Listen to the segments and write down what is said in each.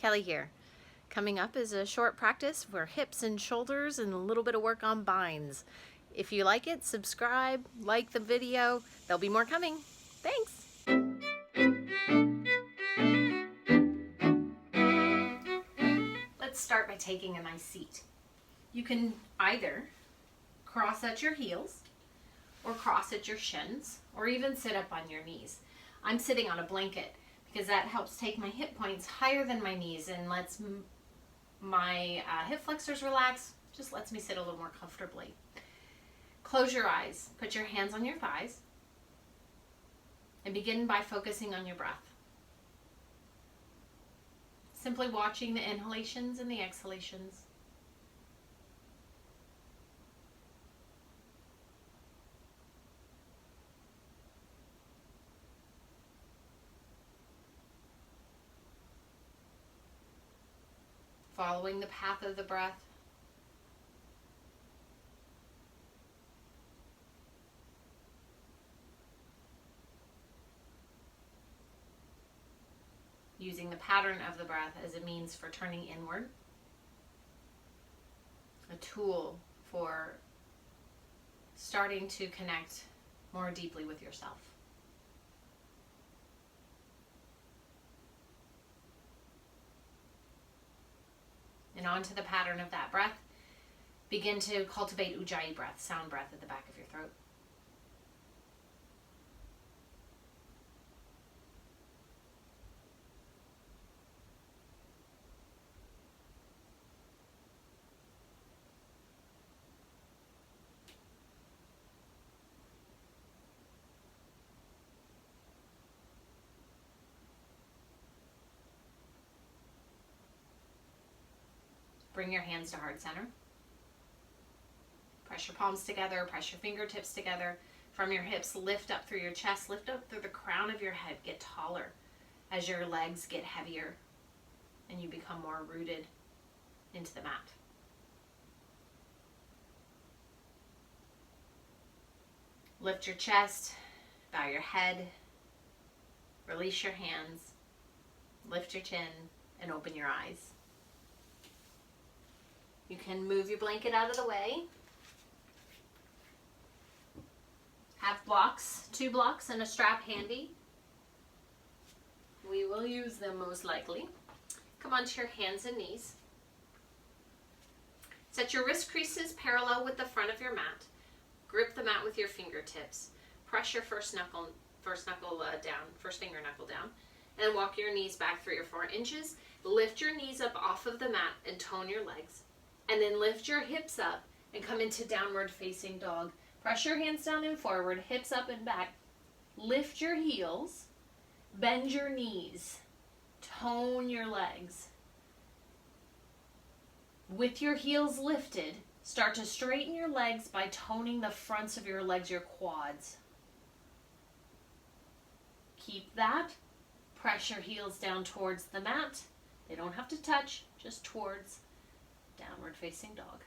Kelly here. Coming up is a short practice for hips and shoulders and a little bit of work on binds. If you like it, subscribe, like the video. There'll be more coming. Thanks. Let's start by taking a nice seat. You can either cross at your heels or cross at your shins or even sit up on your knees. I'm sitting on a blanket because that helps take my hip points higher than my knees and lets my hip flexors relax, just lets me sit a little more comfortably. Close your eyes, put your hands on your thighs, and begin by focusing on your breath. Simply watching the inhalations and the exhalations. Following the path of the breath. Using the pattern of the breath as a means for turning inward. A tool for starting to connect more deeply with yourself. And onto the pattern of that breath, begin to cultivate Ujjayi breath, sound breath at the back of your throat. Bring your hands to heart center. Press your palms together, press your fingertips together. From your hips, lift up through your chest, lift up through the crown of your head. Get taller as your legs get heavier and you become more rooted into the mat. Lift your chest, bow your head, release your hands, lift your chin, and open your eyes. You can move your blanket out of the way. Have blocks, 2 blocks and a strap handy. We will use them most likely. Come onto your hands and knees. Set your wrist creases parallel with the front of your mat. Grip the mat with your fingertips. Press your first finger knuckle down, and walk your knees back 3 or 4 inches. Lift your knees up off of the mat and tone your legs. And then lift your hips up and come into downward facing dog. Press your hands down and forward, hips up and back. Lift your heels, bend your knees, tone your legs. With your heels lifted, start to straighten your legs by toning the fronts of your legs, your quads. Keep that. Press your heels down towards the mat. They don't have to touch, just towards. Downward facing dog.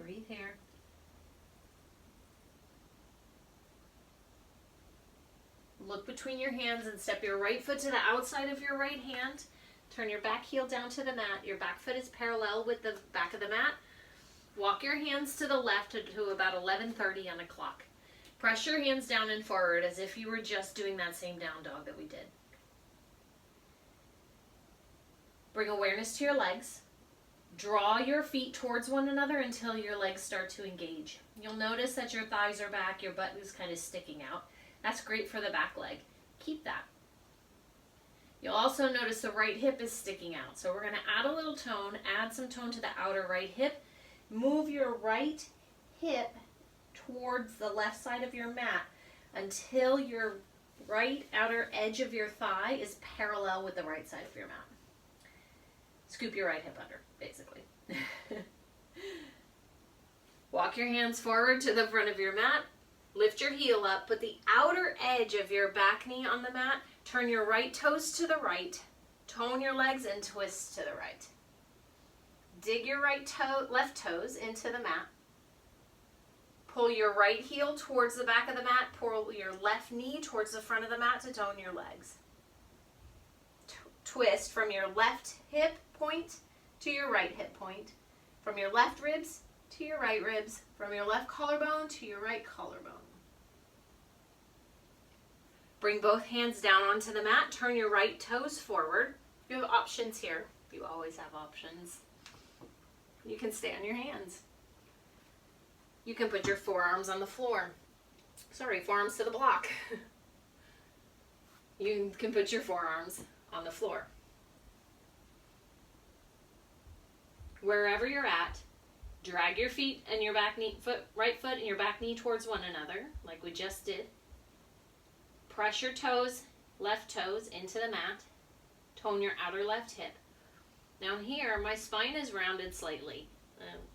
Breathe here. Look between your hands and step your right foot to the outside of your right hand. Turn your back heel down to the mat. Your back foot is parallel with the back of the mat. Walk your hands to the left to about 11:30 on a clock. Press your hands down and forward as if you were just doing that same down dog that we did. Bring awareness to your legs. Draw your feet towards one another until your legs start to engage. You'll notice that your thighs are back, your butt is kind of sticking out. That's great for the back leg. Keep that. You'll also notice the right hip is sticking out. So we're going to add a little tone, add some tone to the outer right hip. Move your right hip towards the left side of your mat until your right outer edge of your thigh is parallel with the right side of your mat. Scoop your right hip under, basically. Walk your hands forward to the front of your mat. Lift your heel up. Put the outer edge of your back knee on the mat. Turn your right toes to the right. Tone your legs and twist to the right. Dig your left toes into the mat. Pull your right heel towards the back of the mat. Pull your left knee towards the front of the mat to tone your legs. Twist from your left hip point to your right hip point. From your left ribs to your right ribs. From your left collarbone to your right collarbone. Bring both hands down onto the mat. Turn your right toes forward. You have options here. You always have options. You can stay on your hands. You can put your forearms on the floor. Sorry, forearms to the block. You can put your forearms on the floor. Wherever you're at, drag your feet and your right foot and your back knee towards one another, like we just did. Press your toes, left toes into the mat. Tone your outer left hip. Now here, my spine is rounded slightly.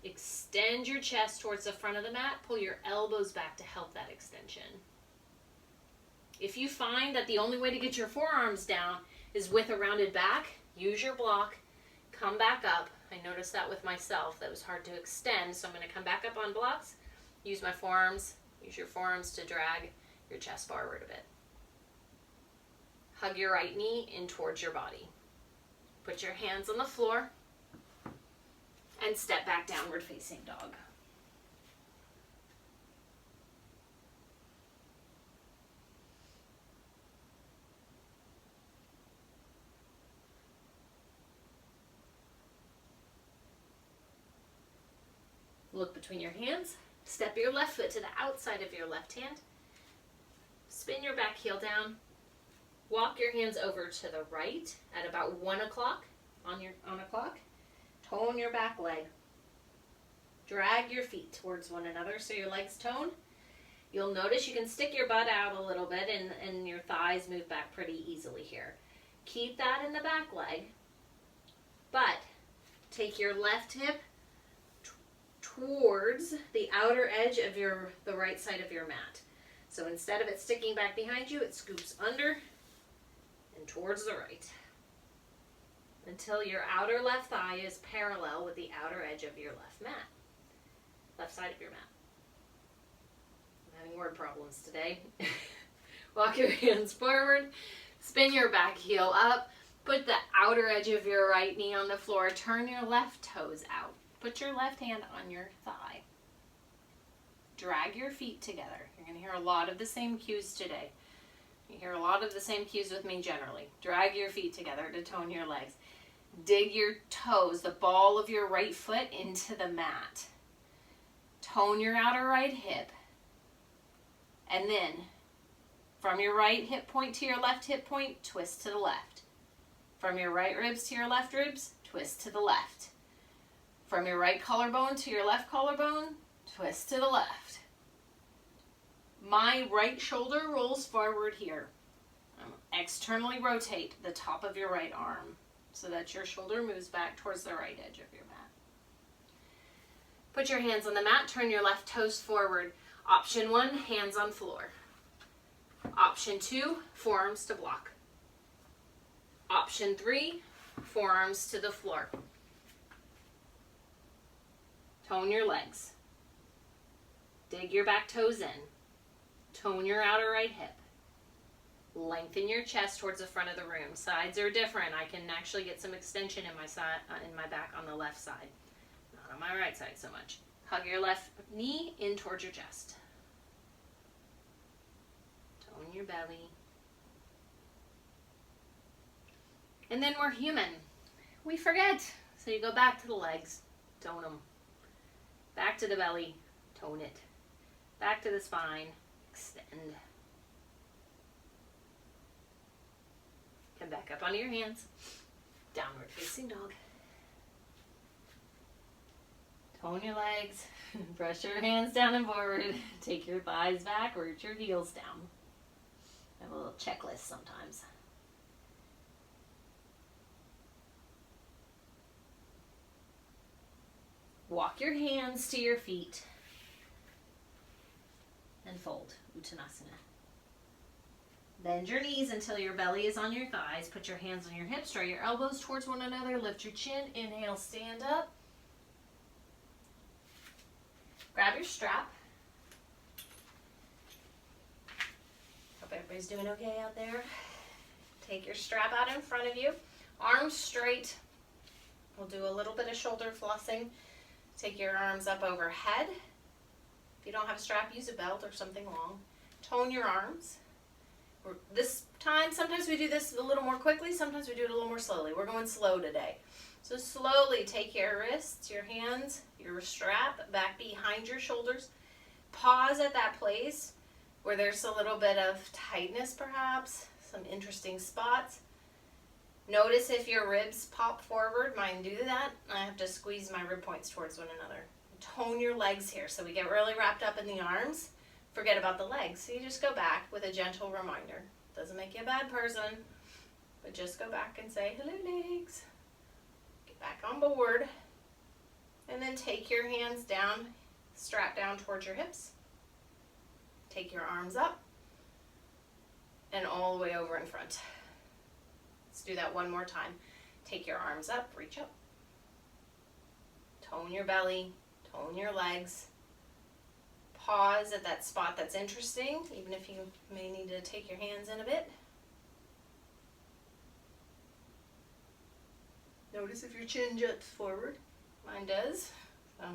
Extend your chest towards the front of the mat. Pull your elbows back to help that extension. If you find that the only way to get your forearms down is with a rounded back, use your block. Come back up. I noticed that with myself. That was hard to extend, so I'm going to come back up on blocks. Use my forearms. Use your forearms to drag your chest forward a bit. Hug your right knee in towards your body. Put your hands on the floor and step back, downward facing dog. Look between your hands. Step your left foot to the outside of your left hand. Spin your back heel down. Walk your hands over to the right at about 1 o'clock on a clock. Tone your back leg. Drag your feet towards one another so your legs tone. You'll notice you can stick your butt out a little bit and your thighs move back pretty easily here. Keep that in the back leg, but take your left hip towards the outer edge of the right side of your mat. So instead of it sticking back behind you, it scoops under and towards the right until your outer left thigh is parallel with the outer edge of your left side of your mat. I'm having word problems today. Walk your hands forward, spin your back heel up, put the outer edge of your right knee on the floor, turn your left toes out, put your left hand on your thigh. Drag your feet together. You're going to hear a lot of the same cues today. You hear a lot of the same cues with me generally. Drag your feet together to tone your legs. Dig your toes, the ball of your right foot, into the mat. Tone your outer right hip. And then, from your right hip point to your left hip point, twist to the left. From your right ribs to your left ribs, twist to the left. From your right collarbone to your left collarbone, twist to the left. My right shoulder rolls forward here. Externally rotate the top of your right arm so that your shoulder moves back towards the right edge of your mat. Put your hands on the mat, turn your left toes forward. Option 1, hands on floor. Option 2, forearms to block. Option 3, forearms to the floor. Tone your legs. Dig your back toes in. Tone your outer right hip. Lengthen your chest towards the front of the room. Sides are different. I can actually get some extension in my back on the left side. Not on my right side so much. Hug your left knee in towards your chest. Tone your belly. And then we're human. We forget. So you go back to the legs. Tone them. Back to the belly. Tone it. Back to the spine. Extend. Come back up onto your hands. Downward facing dog. Tone your legs. Brush your hands down and forward. Take your thighs back. Root your heels down. I have a little checklist sometimes. Walk your hands to your feet and fold, Uttanasana. Bend your knees until your belly is on your thighs. Put your hands on your hips, draw your elbows towards one another, lift your chin, inhale, stand up. Grab your strap. Hope everybody's doing okay out there. Take your strap out in front of you, arms straight. We'll do a little bit of shoulder flossing. Take your arms up overhead. If you don't have a strap, use a belt or something long. Tone your arms. This time, sometimes we do this a little more quickly, sometimes we do it a little more slowly. We're going slow today. So slowly take your wrists, your hands, your strap back behind your shoulders. Pause at that place where there's a little bit of tightness perhaps, some interesting spots. Notice if your ribs pop forward. Mine do that. I have to squeeze my rib points towards one another. Tone your legs here. So we get really wrapped up in the arms. Forget about the legs. So you just go back with a gentle reminder. Doesn't make you a bad person, but just go back and say, hello legs. Get back on board. And then take your hands down, strap down towards your hips. Take your arms up and all the way over in front. Let's do that one more time. Take your arms up, reach up. Tone your belly, tone your legs. Pause at that spot that's interesting, even if you may need to take your hands in a bit. Notice if your chin juts forward. Mine does. So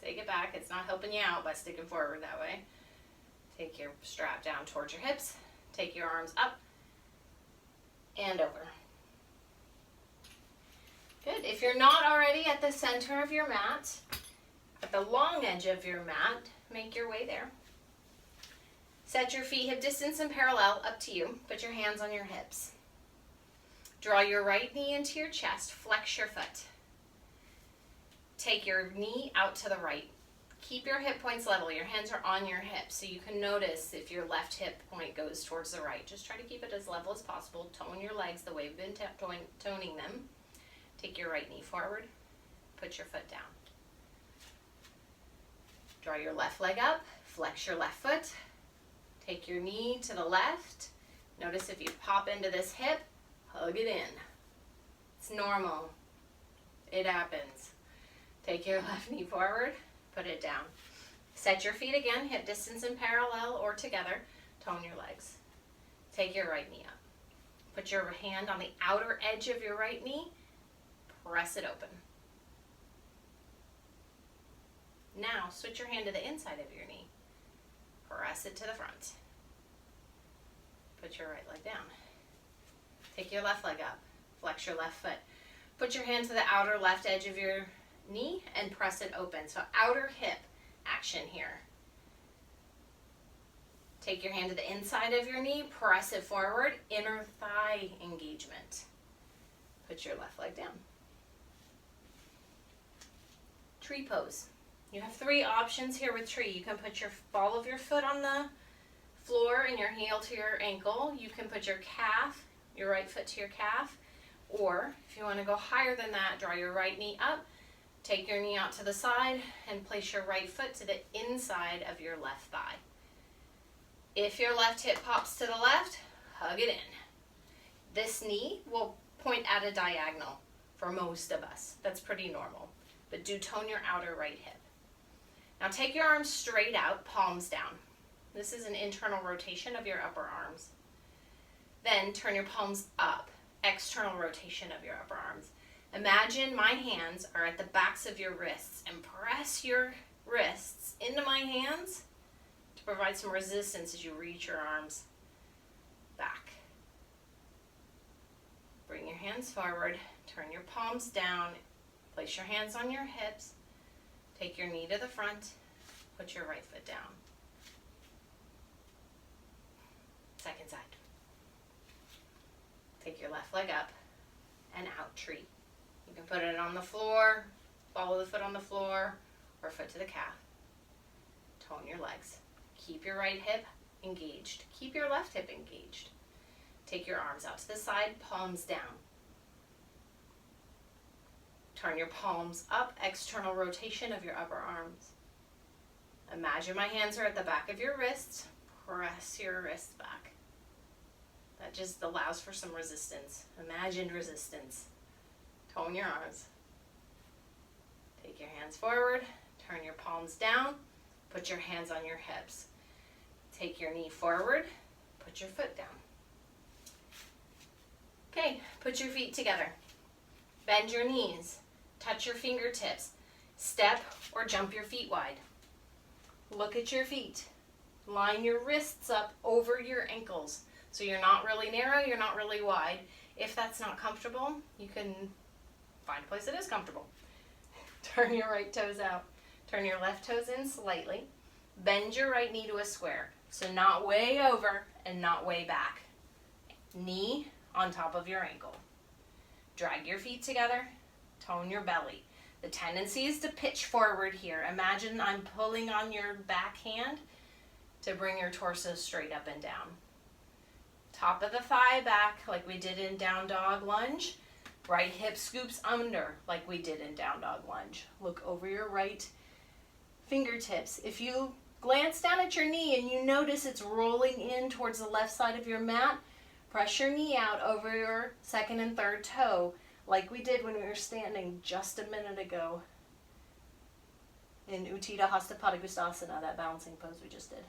take it back. It's not helping you out by sticking forward that way. Take your strap down towards your hips. Take your arms up and over. Good. If you're not already at the center of your mat, at the long edge of your mat, make your way there. Set your feet hip distance and parallel, up to you. Put your hands on your hips. Draw your right knee into your chest, flex your foot. Take your knee out to the right. Keep your hip points level. Your hands are on your hips, so you can notice if your left hip point goes towards the right. Just try to keep it as level as possible. Tone your legs the way we've been toning them. Take your right knee forward. Put your foot down. Draw your left leg up. Flex your left foot. Take your knee to the left. Notice if you pop into this hip, hug it in. It's normal. It happens. Take your left knee forward. Put it down. Set your feet again, hip distance in parallel or together. Tone your legs. Take your right knee up. Put your hand on the outer edge of your right knee. Press it open. Now switch your hand to the inside of your knee. Press it to the front. Put your right leg down. Take your left leg up. Flex your left foot. Put your hand to the outer left edge of your knee and press it open. So outer hip action here. Take your hand to the inside of your knee, press it forward, inner thigh engagement. Put your left leg down. Tree pose. You have 3 options here with tree. You can put your ball of your foot on the floor and your heel to your ankle. You can put your calf, your right foot to your calf. Or if you want to go higher than that, draw your right knee up. Take your knee out to the side and place your right foot to the inside of your left thigh. If your left hip pops to the left, hug it in. This knee will point at a diagonal for most of us. That's pretty normal. But do tone your outer right hip. Now take your arms straight out, palms down. This is an internal rotation of your upper arms. Then turn your palms up, external rotation of your upper arms. Imagine my hands are at the backs of your wrists and press your wrists into my hands to provide some resistance as you reach your arms back. Bring your hands forward, turn your palms down, place your hands on your hips, take your knee to the front, put your right foot down. Second side. Take your left leg up and out, tree. You can put it on the floor, follow the foot on the floor, or foot to the calf. Tone your legs. Keep your right hip engaged. Keep your left hip engaged. Take your arms out to the side, palms down. Turn your palms up, external rotation of your upper arms. Imagine my hands are at the back of your wrists. Press your wrists back. That just allows for some resistance, imagined resistance. Tone your arms. Take your hands forward, turn your palms down, put your hands on your hips. Take your knee forward, Put your foot down. Okay, put your feet together. Bend your knees. Touch your fingertips. Step or jump your feet wide. Look at your feet. Line your wrists up over your ankles. So you're not really narrow, you're not really wide. If that's not comfortable, you can find a place that is comfortable. Turn your right toes out. Turn your left toes in slightly. Bend your right knee to a square. So not way over and not way back. Knee on top of your ankle. Drag your feet together. Tone your belly. The tendency is to pitch forward here. Imagine I'm pulling on your back hand to bring your torso straight up and down. Top of the thigh back like we did in down dog lunge. Right hip scoops under like we did in down dog lunge. Look over your right fingertips. If you glance down at your knee and you notice it's rolling in towards the left side of your mat, press your knee out over your second and third toe like we did when we were standing just a minute ago in Utthita Hasta Padangusthasana, that balancing pose we just did.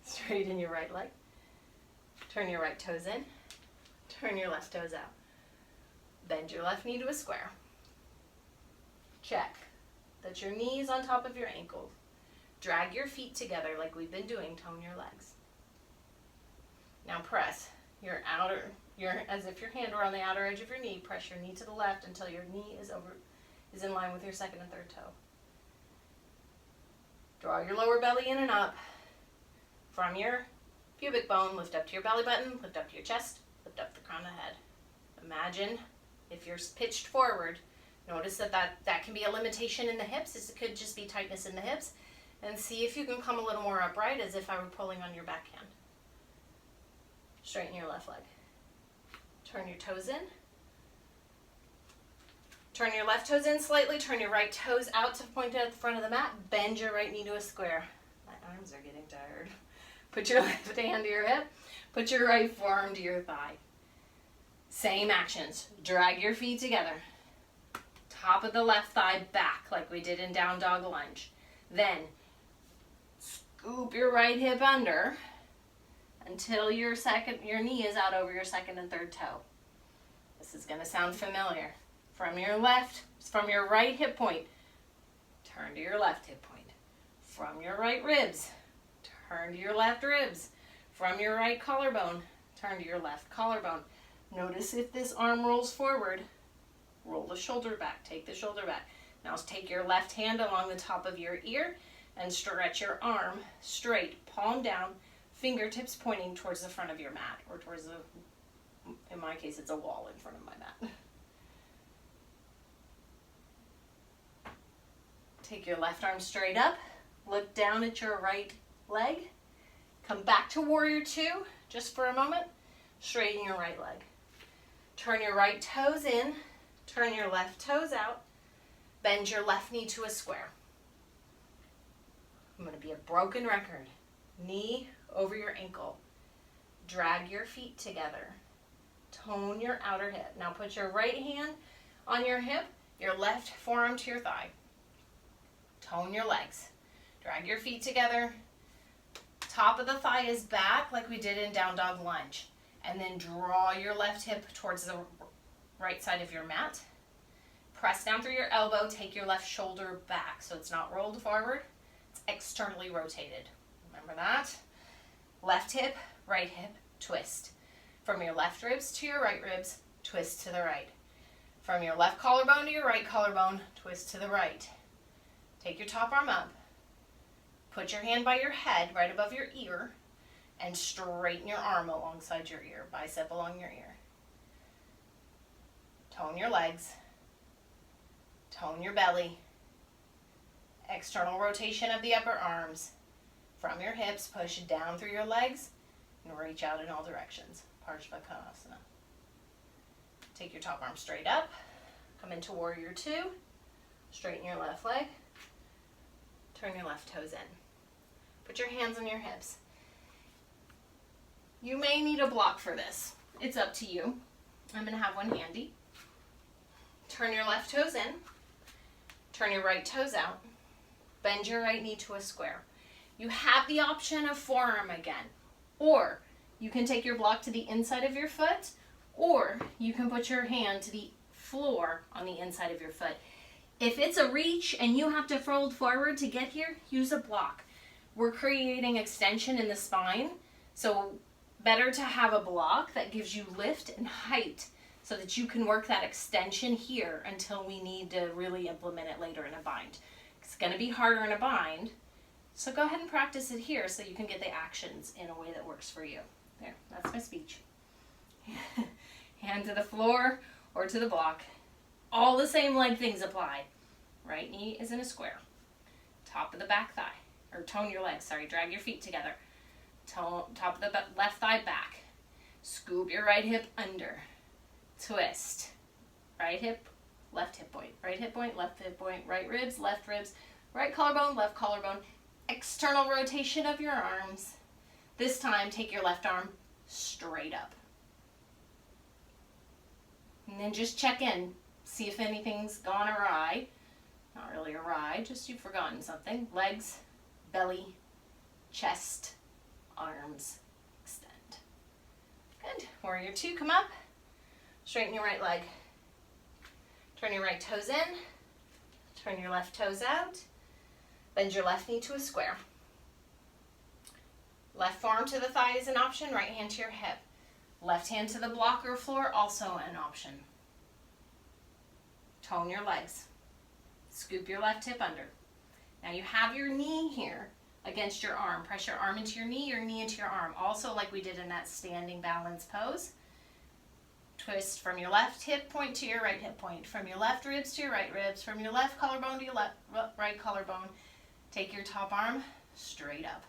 Straighten your right leg. Turn your right toes in. Turn your left toes out. Bend your left knee to a square. Check that your knee is on top of your ankles. Drag your feet together like we've been doing. Tone your legs. Now press your as if your hand were on the outer edge of your knee. Press your knee to the left until your knee is in line with your second and third toe. Draw your lower belly in and up. From your pubic bone, lift up to your belly button, lift up to your chest, lift up the crown of the head. Imagine if you're pitched forward, notice that can be a limitation in the hips. It could just be tightness in the hips. And see if you can come a little more upright as if I were pulling on your backhand. Straighten your left leg. Turn your toes in. Turn your left toes in slightly. Turn your right toes out to point at the front of the mat. Bend your right knee to a square. My arms are getting tired. Put your left hand to your hip. Put your right forearm to your thigh. Same actions. Drag your feet together. Top of the left thigh back like we did in down dog lunge. Then scoop your right hip under until your knee is out over your second and third toe. This is going to sound familiar. From your right hip point, turn to your left hip point. From your right ribs, turn to your left ribs. From your right collarbone, turn to your left collarbone. Notice if this arm rolls forward, roll the shoulder back, take the shoulder back. Now take your left hand along the top of your ear and stretch your arm straight, palm down, fingertips pointing towards the front of your mat, or towards in my case, it's a wall in front of my mat. Take your left arm straight up, look down at your right leg, come back to Warrior Two just for a moment, straighten your right leg. Turn your right toes in, turn your left toes out, bend your left knee to a square. I'm going to be a broken record. Knee over your ankle. Drag your feet together. Tone your outer hip. Now put your right hand on your hip, your left forearm to your thigh. Tone your legs. Drag your feet together. Top of the thigh is back like we did in down dog lunge. And then draw your left hip towards the right side of your mat. Press down through your elbow. Take your left shoulder back so it's not rolled forward. It's externally rotated. Remember that? Left hip, right hip, twist. From your left ribs to your right ribs, twist to the right. From your left collarbone to your right collarbone, twist to the right. Take your top arm up. Put your hand by your head, right above your ear, and straighten your arm alongside your ear, bicep along your ear. Tone your legs. Tone your belly. External rotation of the upper arms. From your hips, push down through your legs and reach out in all directions. Parsvakonasana. Take your top arm straight up. Come into Warrior Two. Straighten your left leg. Turn your left toes in. Put your hands on your hips. You may need a block for this. It's up to you. I'm going to have one handy. Turn your left toes in. Turn your right toes out. Bend your right knee to a square. You have the option of forearm again. Or you can take your block to the inside of your foot, or you can put your hand to the floor on the inside of your foot. If it's a reach and you have to fold forward to get here, use a block. We're creating extension in the spine, so better to have a block that gives you lift and height so that you can work that extension here until we need to really implement it later in a bind. It's going to be harder in a bind, so go ahead and practice it here so you can get the actions in a way that works for you. There, that's my speech. Hand to the floor or to the block. All the same leg things apply. Right knee is in a square. Top of the back thigh, or tone your legs, sorry, drag your feet together. Top of the left thigh back. Scoop your right hip under. Twist. Right hip, left hip point. Right hip point, left hip point. Right ribs, left ribs. Right collarbone, left collarbone. External rotation of your arms. This time, take your left arm straight up. And then just check in. See if anything's gone awry. Not really awry, just you've forgotten something. Legs, belly, chest, arms, extend. Good. Warrior 2, come up. Straighten your right leg. Turn your right toes in. Turn your left toes out. Bend your left knee to a square. Left forearm to the thigh is an option. Right hand to your hip. Left hand to the block or floor, also an option. Tone your legs. Scoop your left hip under. Now you have your knee here against your arm. Press your arm into your knee into your arm. Also like we did in that standing balance pose. Twist from your left hip point to your right hip point. From your left ribs to your right ribs. From your left collarbone to your right collarbone. Take your top arm straight up.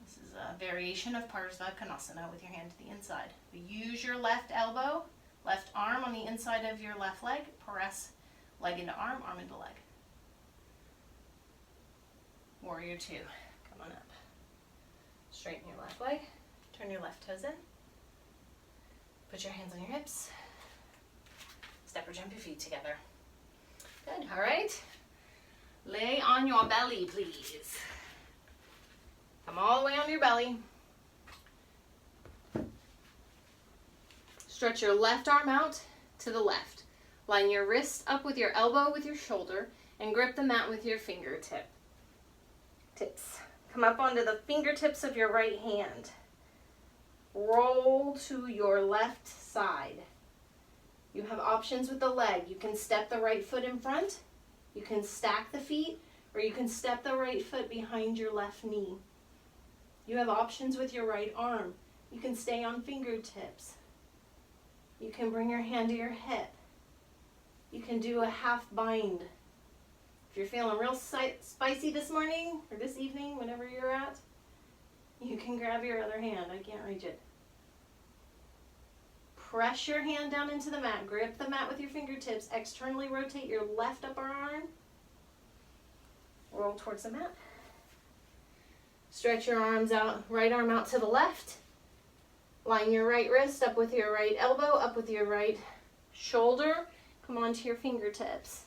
This is a variation of Parsva Konasana with your hand to the inside. Use your left elbow, left arm on the inside of your left leg. Press leg into arm into leg. Warrior 2. Come on up. Straighten your left leg. Turn your left toes in. Put your hands on your hips. Step or jump your feet together. Good. All right. Lay on your belly, please. Come all the way on your belly. Stretch your left arm out to the left. Line your wrist up with your elbow with your shoulder and grip the mat with your fingertips. Come up onto the fingertips of your right hand. Roll to your left side. You have options with the leg. You can step the right foot in front. You can stack the feet, or you can step the right foot behind your left knee. You have options with your right arm. You can stay on fingertips. You can bring your hand to your hip. You can do a half bind. If you're feeling real spicy this morning, or this evening, whenever you're at, you can grab your other hand. I can't reach it. Press your hand down into the mat. Grip the mat with your fingertips. Externally rotate your left upper arm. Roll towards the mat. Stretch your arms out, right arm out to the left. Line your right wrist up with your right elbow, up with your right shoulder. Come onto your fingertips.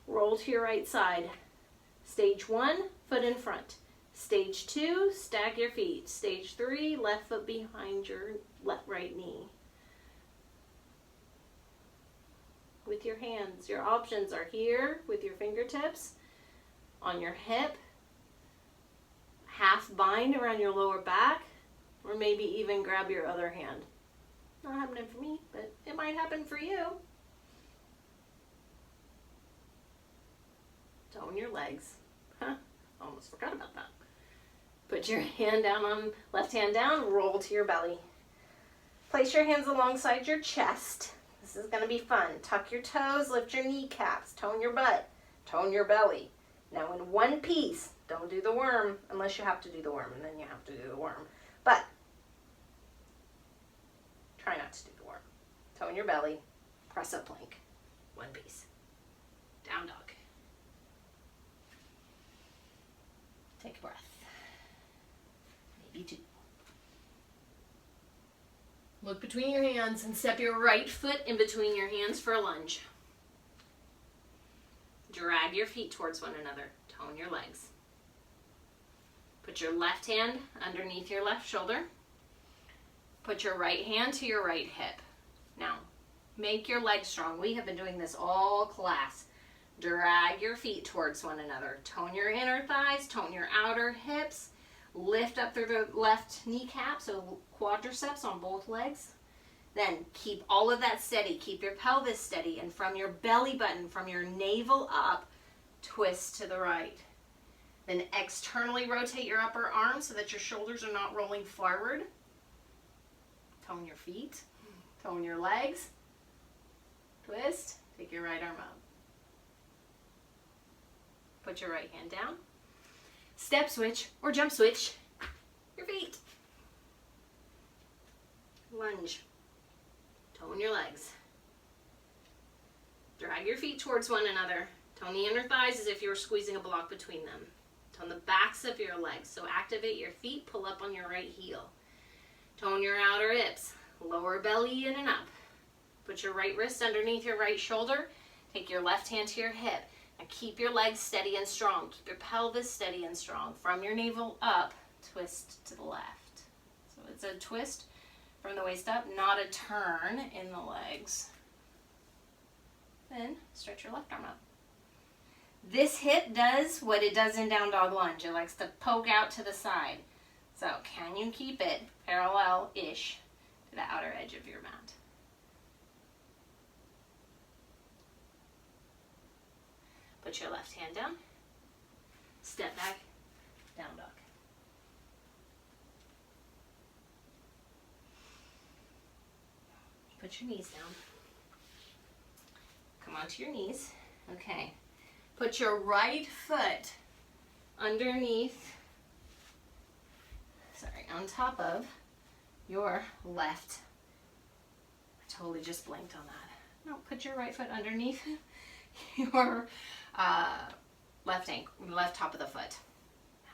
Roll to your right side. Stage 1, foot in front. Stage 2, stack your feet. Stage 3, left foot behind your right knee. With your hands, your options are here with your fingertips, on your hip, half bind around your lower back, or maybe even grab your other hand. Not happening for me, but it might happen for you. Tone your legs. Almost forgot about that. Put your hand down on, left hand down, roll to your belly. Place your hands alongside your chest. This is going to be fun. Tuck your toes, lift your kneecaps, tone your butt, tone your belly. Now in one piece, don't do the worm unless you have to do the worm, and then you have to do the worm. But try not to do the worm. Tone your belly, press up plank, one piece. Down dog. Take a breath. Maybe two. Look between your hands and step your right foot in between your hands for a lunge. Drag your feet towards one another. Tone your legs. Put your left hand underneath your left shoulder. Put your right hand to your right hip. Now, make your legs strong. We have been doing this all class. Drag your feet towards one another. Tone your inner thighs, tone your outer hips. Lift up through the left kneecap, so quadriceps on both legs. Then keep all of that steady. Keep your pelvis steady. And from your belly button, from your navel up, twist to the right. Then externally rotate your upper arm so that your shoulders are not rolling forward. Tone your feet. Tone your legs. Twist. Take your right arm up. Put your right hand down. Step switch or jump switch your feet. Lunge. Tone your legs. Drag your feet towards one another. Tone the inner thighs as if you were squeezing a block between them. Tone the backs of your legs. So activate your feet, pull up on your right heel. Tone your outer hips. Lower belly in and up. Put your right wrist underneath your right shoulder. Take your left hand to your hip. Now keep your legs steady and strong. Keep your pelvis steady and strong. From your navel up, twist to the left. So it's a twist from the waist up, not a turn in the legs. Then stretch your left arm up. This hip does what it does in down dog lunge. It likes to poke out to the side. So can you keep it parallel-ish to the outer edge of your mat? Put your left hand down. Step back, down dog. Put your knees down. Come onto your knees. Okay. Put your right foot underneath, on top of your left. I totally just blanked on that. No, put your right foot underneath your left top of the foot.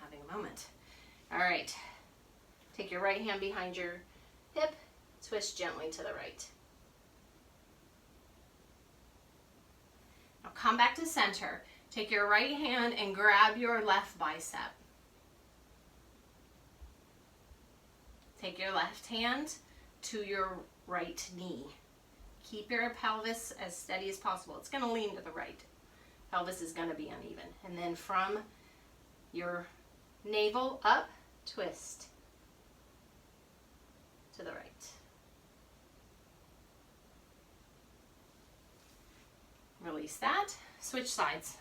Having a moment. All right. Take your right hand behind your hip. Twist gently to the right. Now come back to center. Take your right hand and grab your left bicep. Take your left hand to your right knee. Keep your pelvis as steady as possible. It's going to lean to the right. Pelvis is going to be uneven. And then from your navel up, twist to the right. Release that. Switch sides.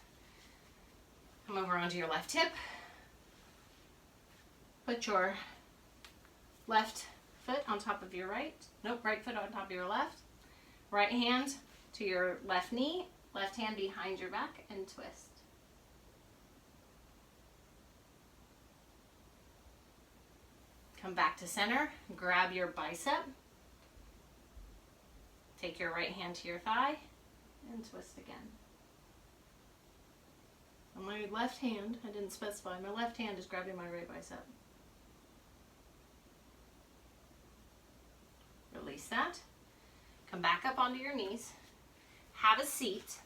Come over onto your left hip. Put your left foot on top of your right. Nope, right foot on top of your left. Right hand to your left knee. Left hand behind your back and twist. Come back to center. Grab your bicep. Take your right hand to your thigh and twist again. On my left hand, I didn't specify, my left hand is grabbing my right bicep. Release that. Come back up onto your knees. Have a seat.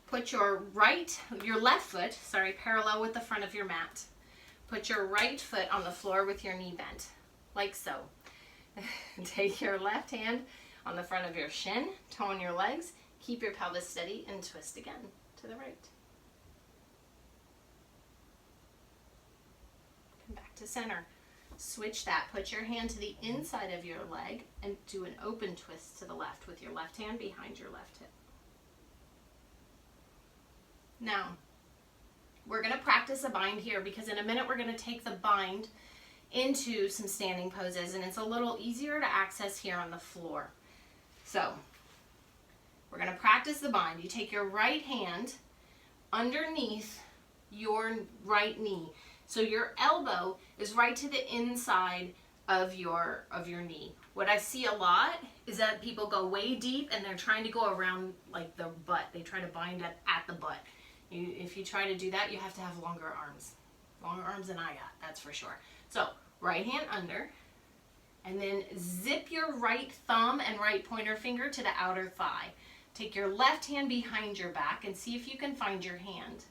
Put your left foot, parallel with the front of your mat. Put your right foot on the floor with your knee bent, like so. Take your left hand on the front of your shin, tone your legs, keep your pelvis steady, and twist again to the right. Come back to center. Switch that. Put your hand to the inside of your leg and do an open twist to the left with your left hand behind your left hip. Now, we're going to practice a bind here because in a minute we're going to take the bind into some standing poses, and it's a little easier to access here on the floor. So, we're going to practice the bind. You take your right hand underneath your right knee. So your elbow is right to the inside of your knee. What I see a lot is that people go way deep and they're trying to go around like the butt. They try to bind at the butt. If you try to do that, you have to have longer arms. Longer arms than I got, that's for sure. So, right hand under, and then zip your right thumb and right pointer finger to the outer thigh. Take your left hand behind your back and see if you can find your hand.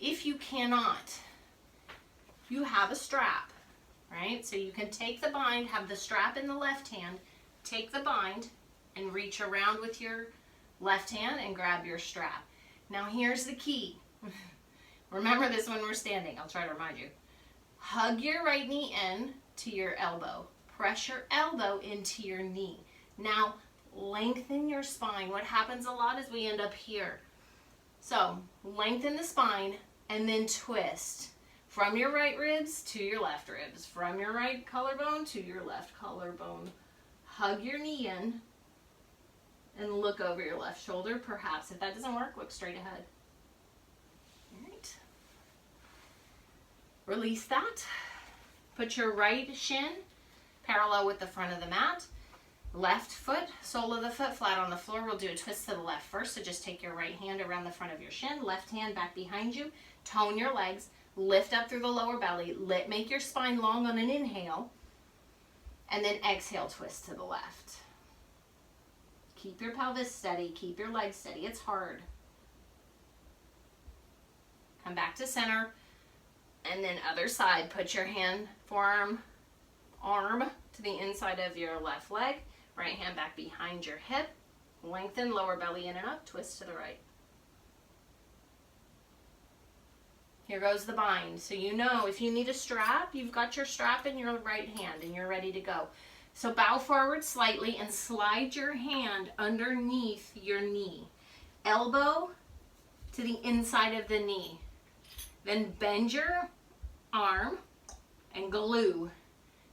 If you cannot, you have a strap, right? So you can take the bind, have the strap in the left hand, take the bind, and reach around with your left hand and grab your strap. Now here's the key. Remember this when we're standing. I'll try to remind you. Hug your right knee in to your elbow. Press your elbow into your knee. Now lengthen your spine. What happens a lot is we end up here. So lengthen the spine and then twist from your right ribs to your left ribs, from your right collarbone to your left collarbone. Hug your knee in and look over your left shoulder. Perhaps if that doesn't work, look straight ahead. All right. Release that. Put your right shin parallel with the front of the mat. Left foot, sole of the foot flat on the floor. We'll do a twist to the left first. So just take your right hand around the front of your shin, left hand back behind you. Tone your legs. Lift up through the lower belly. Make your spine long on an inhale. And then exhale, twist to the left. Keep your pelvis steady. Keep your legs steady. It's hard. Come back to center. And then other side. Put your hand, forearm, arm to the inside of your left leg. Right hand back behind your hip. Lengthen lower belly in and up. Twist to the right. Here goes the bind. So you know if you need a strap, you've got your strap in your right hand and you're ready to go. So bow forward slightly and slide your hand underneath your knee. Elbow to the inside of the knee. Then bend your arm and glue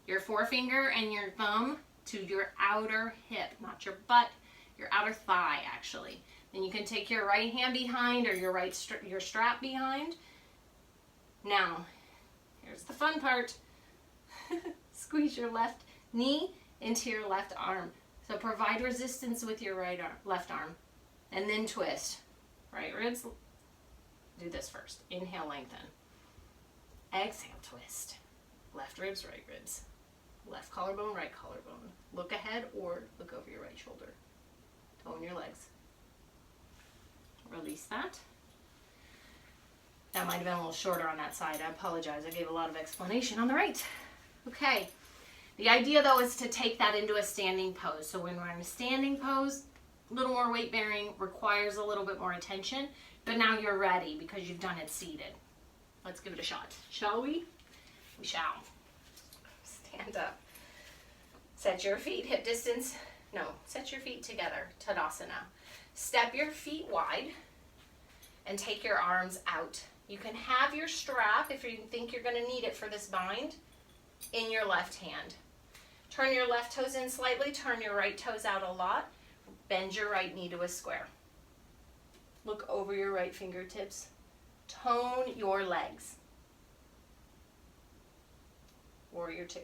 your forefinger and your thumb to your outer hip, not your butt, your outer thigh actually. Then you can take your right hand behind or your strap behind. Now, here's the fun part. Squeeze your left knee into your left arm. So provide resistance with your left arm. And then twist. Right ribs. Do this first. Inhale, lengthen. Exhale, twist. Left ribs, right ribs. Left collarbone, right collarbone. Look ahead or look over your right shoulder. Tone your legs. Release that. That might have been a little shorter on that side. I apologize. I gave a lot of explanation on the right. Okay. The idea, though, is to take that into a standing pose. So when we're in a standing pose, a little more weight bearing, requires a little bit more attention. But now you're ready because you've done it seated. Let's give it a shot. Shall we? We shall. Stand up. Set your feet hip distance. No, set your feet together. Tadasana. Step your feet wide and take your arms out. You can have your strap, if you think you're going to need it for this bind, in your left hand. Turn your left toes in slightly. Turn your right toes out a lot. Bend your right knee to a square. Look over your right fingertips. Tone your legs. Warrior two.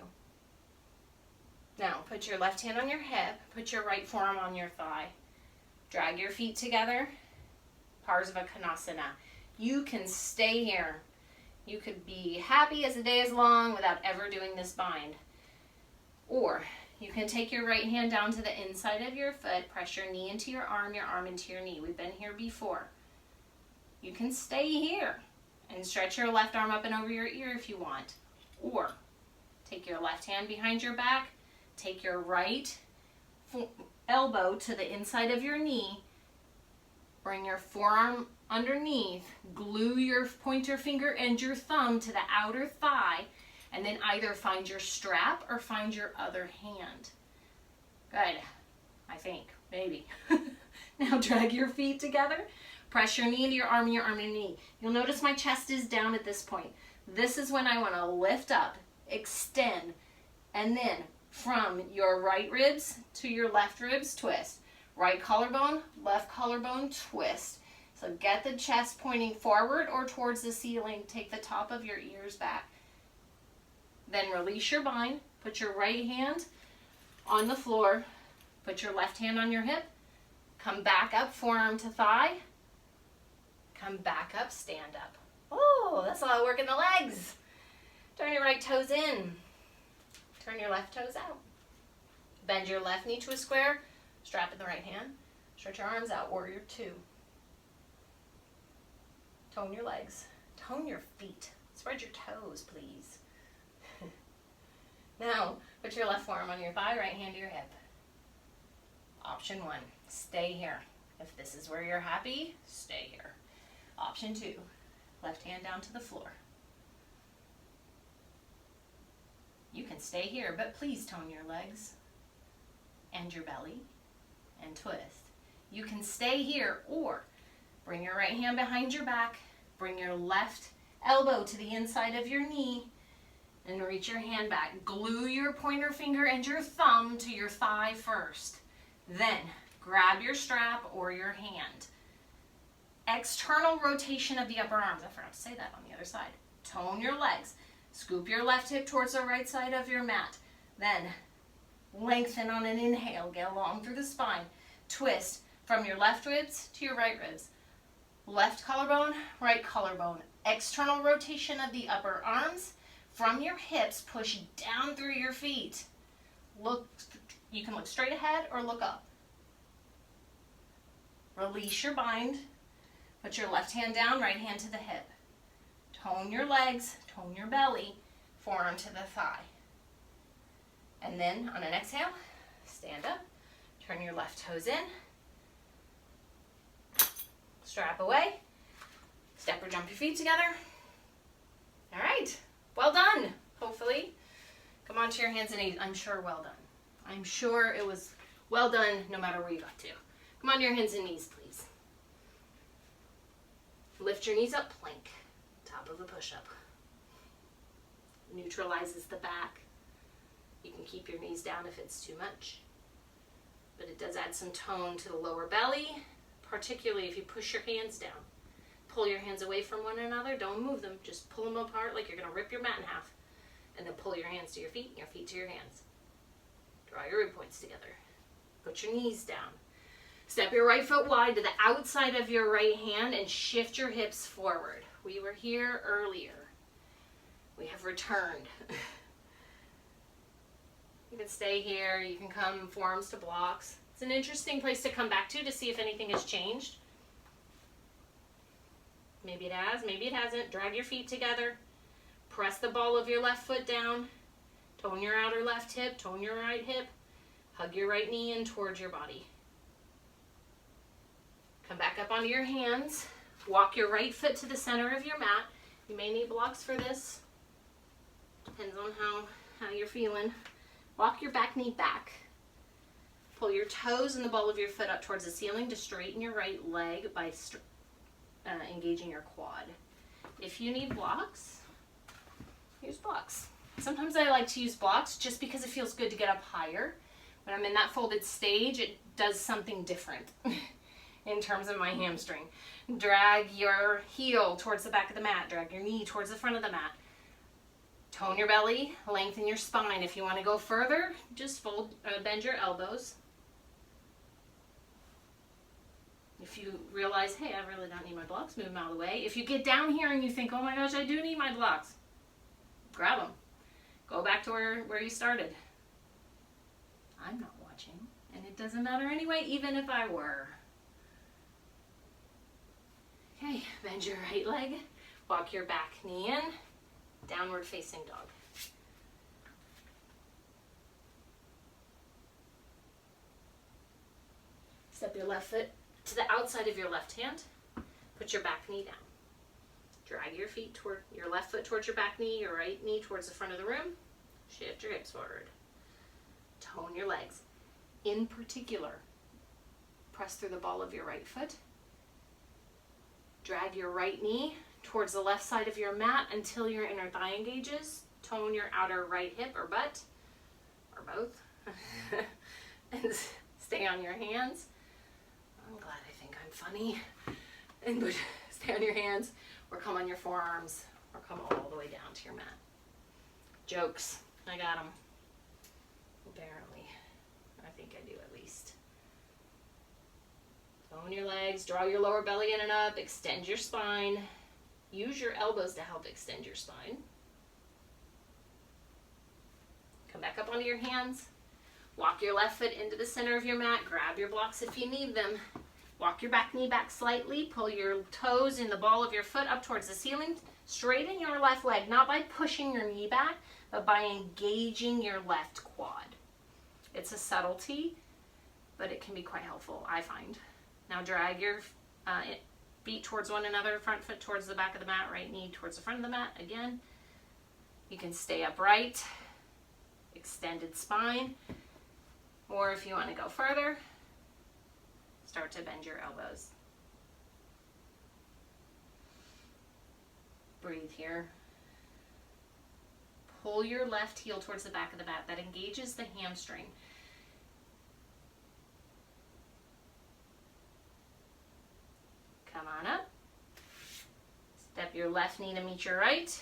Now, put your left hand on your hip. Put your right forearm on your thigh. Drag your feet together. Parsvakonasana. You can stay here. You could be happy as the day is long without ever doing this bind. Or you can take your right hand down to the inside of your foot, press your knee into your arm into your knee. We've been here before. You can stay here and stretch your left arm up and over your ear if you want. Or take your left hand behind your back, take your right elbow to the inside of your knee, bring your forearm underneath, glue your pointer finger and your thumb to the outer thigh, and then either find your strap or find your other hand. Good. I think. Maybe. Now drag your feet together. Press your knee into your arm into knee. You'll notice my chest is down at this point. This is when I want to lift up, extend, and then from your right ribs to your left ribs, twist. Right collarbone, left collarbone, twist. So get the chest pointing forward or towards the ceiling. Take the top of your ears back. Then release your bind. Put your right hand on the floor. Put your left hand on your hip. Come back up, forearm to thigh. Come back up, stand up. Oh, that's a lot of work in the legs. Turn your right toes in. Turn your left toes out. Bend your left knee to a square. Strap in the right hand. Stretch your arms out, warrior two. Tone your legs. Tone your feet. Spread your toes, please. Now, put your left forearm on your thigh, right hand to your hip. Option 1, stay here. If this is where you're happy, stay here. Option 2, left hand down to the floor. You can stay here, but please tone your legs and your belly and twist. You can stay here, or bring your right hand behind your back, bring your left elbow to the inside of your knee, and reach your hand back. Glue your pointer finger and your thumb to your thigh first. Then grab your strap or your hand. External rotation of the upper arms. I forgot to say that on the other side. Tone your legs. Scoop your left hip towards the right side of your mat. Then lengthen on an inhale. Get long through the spine. Twist from your left ribs to your right ribs. Left collarbone, right collarbone. External rotation of the upper arms. From your hips, push down through your feet. You can look straight ahead or look up. Release your bind. Put your left hand down, right hand to the hip. Tone your legs, tone your belly, forearm to the thigh. And then on an exhale, stand up, turn your left toes in, strap away, step or jump your feet together. All right, well done, hopefully. Come onto your hands and knees. I'm sure well done. I'm sure it was well done no matter where you got to. Come on to your hands and knees, please. Lift your knees up, plank, top of a push-up. Neutralizes the back. You can keep your knees down if it's too much, but it does add some tone to the lower belly, particularly if you push your hands down. Pull your hands away from one another. Don't move them. Just pull them apart like you're going to rip your mat in half, and then pull your hands to your feet and your feet to your hands. Draw your rib points together. Put your knees down. Step your right foot wide to the outside of your right hand and shift your hips forward. We were here earlier. We have returned. You can stay here. You can come forearms to blocks. It's an interesting place to come back to see if anything has changed. Maybe it has, maybe it hasn't. Drag your feet together. Press the ball of your left foot down. Tone your outer left hip, tone your right hip. Hug your right knee in towards your body. Come back up onto your hands. Walk your right foot to the center of your mat. You may need blocks for this. Depends on how you're feeling. Walk your back knee back. Pull your toes and the ball of your foot up towards the ceiling to straighten your right leg by engaging your quad. If you need blocks, use blocks. Sometimes I like to use blocks just because it feels good to get up higher. When I'm in that folded stage, it does something different in terms of my hamstring. Drag your heel towards the back of the mat. Drag your knee towards the front of the mat. Tone your belly, lengthen your spine. If you want to go further, just bend your elbows. If you realize, hey, I really don't need my blocks, move them out of the way. If you get down here and you think, oh my gosh, I do need my blocks, grab them. Go back to where you started. I'm not watching, and it doesn't matter anyway, even if I were. Okay, bend your right leg, walk your back knee in, downward facing dog. Step your left foot to the outside of your left hand. Put your back knee down. Drag your feet toward your left foot towards your back knee, your right knee towards the front of the room. Shift your hips forward. Tone your legs. In particular, press through the ball of your right foot. Drag your right knee towards the left side of your mat until your inner thigh engages. Tone your outer right hip or butt, or both. And stay on your hands. I'm glad I think I'm funny. And stay on your hands, or come on your forearms, or come all the way down to your mat. Jokes. I got them. Apparently. I think I do at least. Tone your legs, draw your lower belly in and up, extend your spine. Use your elbows to help extend your spine. Come back up onto your hands. Walk your left foot into the center of your mat. Grab your blocks if you need them. Walk your back knee back slightly. Pull your toes in the ball of your foot up towards the ceiling. Straighten your left leg, not by pushing your knee back, but by engaging your left quad. It's a subtlety, but it can be quite helpful, I find. Now drag your feet towards one another, front foot towards the back of the mat, right knee towards the front of the mat. Again, you can stay upright, extended spine, or if you want to go further, start to bend your elbows. Breathe here. Pull your left heel towards the back of the mat. That engages the hamstring. Come on up. Step your left knee to meet your right.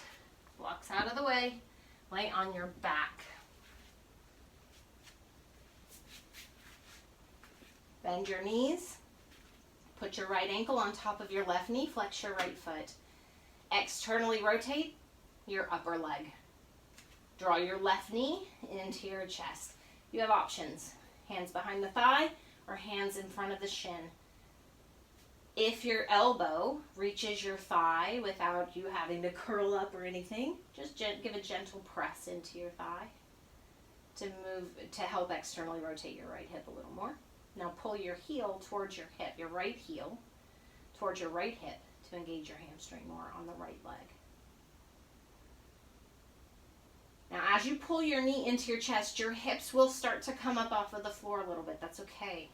Blocks out of the way. Lay on your back. Bend your knees. Put your right ankle on top of your left knee. Flex your right foot. Externally rotate your upper leg. Draw your left knee into your chest. You have options. Hands behind the thigh or hands in front of the shin. If your elbow reaches your thigh without you having to curl up or anything, just give a gentle press into your thigh to help externally rotate your right hip a little more. Now pull your heel towards your hip, your right heel towards your right hip to engage your hamstring more on the right leg. Now as you pull your knee into your chest, your hips will start to come up off of the floor a little bit. That's okay.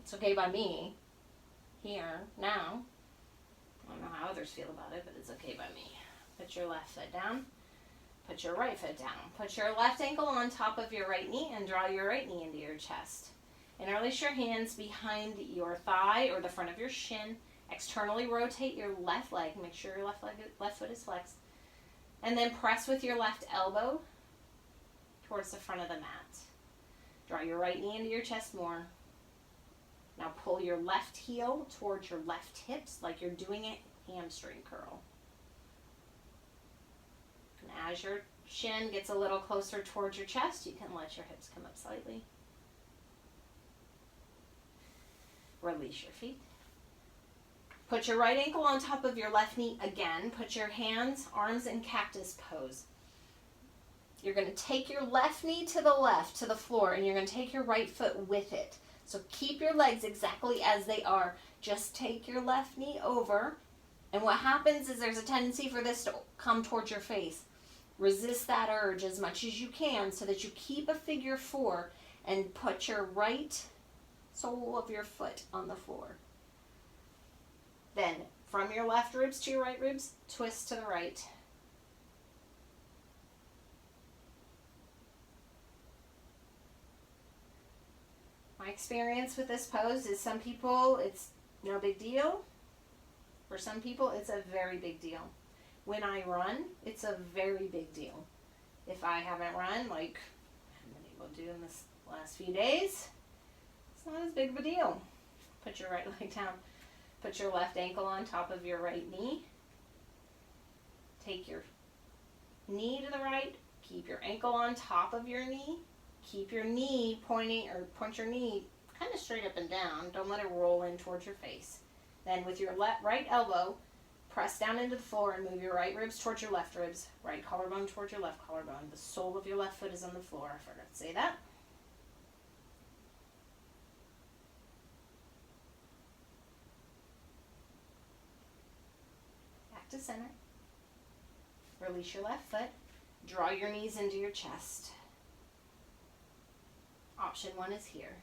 It's okay by me, here, now. I don't know how others feel about it, but it's okay by me. Put your left foot down. Put your right foot down. Put your left ankle on top of your right knee and draw your right knee into your chest. Interlace your hands behind your thigh or the front of your shin. Externally rotate your left leg. Make sure your left foot is flexed. And then press with your left elbow towards the front of the mat. Draw your right knee into your chest more. Now pull your left heel towards your left hips like you're doing a hamstring curl. And as your shin gets a little closer towards your chest, you can let your hips come up slightly. Release your feet. Put your right ankle on top of your left knee again. Put your hands, arms in cactus pose. You're going to take your left knee to the left, to the floor, and you're going to take your right foot with it. So keep your legs exactly as they are. Just take your left knee over. And what happens is there's a tendency for this to come towards your face. Resist that urge as much as you can so that you keep a figure 4 and put your right sole of your foot on the floor. Then from your left ribs to your right ribs, twist to the right. My experience with this pose is some people it's no big deal. For some people it's a very big deal. When I run, it's a very big deal. If I haven't run, like I've been able to do in this last few days, it's not as big of a deal. Put your right leg down. Put your left ankle on top of your right knee. Take your knee to the right. Keep your ankle on top of your knee. Keep your knee pointing, or point your knee kind of straight up and down. Don't let it roll in towards your face. Then with your right elbow, press down into the floor and move your right ribs towards your left ribs. Right collarbone towards your left collarbone. The sole of your left foot is on the floor. I forgot to say that. Back to center. Release your left foot. Draw your knees into your chest. Option 1 is here.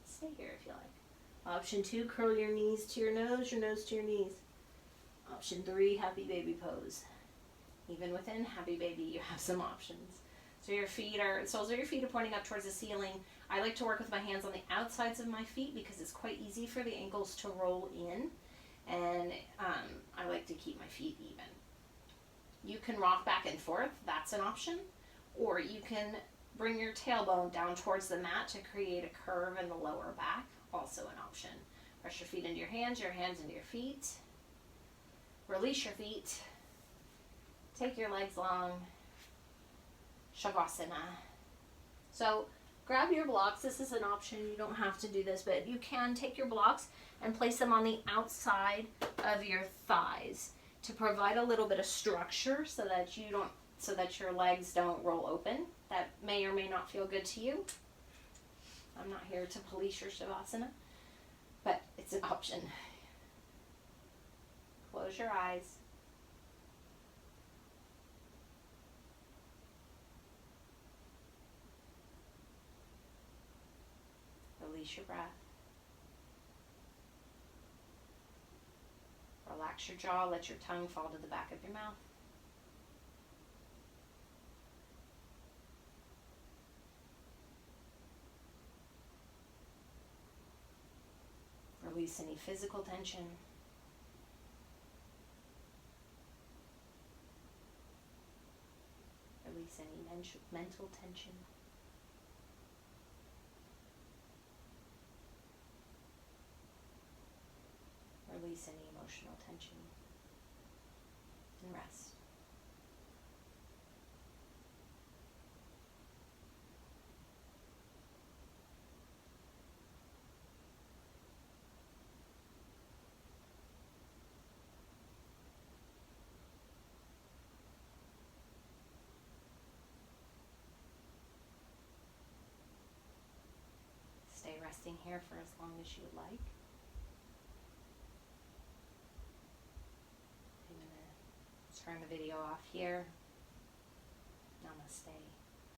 Stay here if you like. Option 2, curl your knees to your nose to your knees. Option 3, happy baby pose. Even within happy baby, you have some options. So soles of your feet are pointing up towards the ceiling. I like to work with my hands on the outsides of my feet because it's quite easy for the ankles to roll in. And I like to keep my feet even. You can rock back and forth, that's an option. Or you can bring your tailbone down towards the mat to create a curve in the lower back, also an option. Press your feet into your hands into your feet. Release your feet. Take your legs long. Shavasana. So grab your blocks. This is an option. You don't have to do this, but you can take your blocks and place them on the outside of your thighs to provide a little bit of structure so that your legs don't roll open. That may or may not feel good to you. I'm not here to police your Shavasana, but it's an option. Close your eyes. Release your breath. Relax your jaw. Let your tongue fall to the back of your mouth. Release any physical tension. Release any mental tension. Release any emotional tension. And rest. Stay resting here for as long as you would like. I'm going to turn the video off here. Namaste.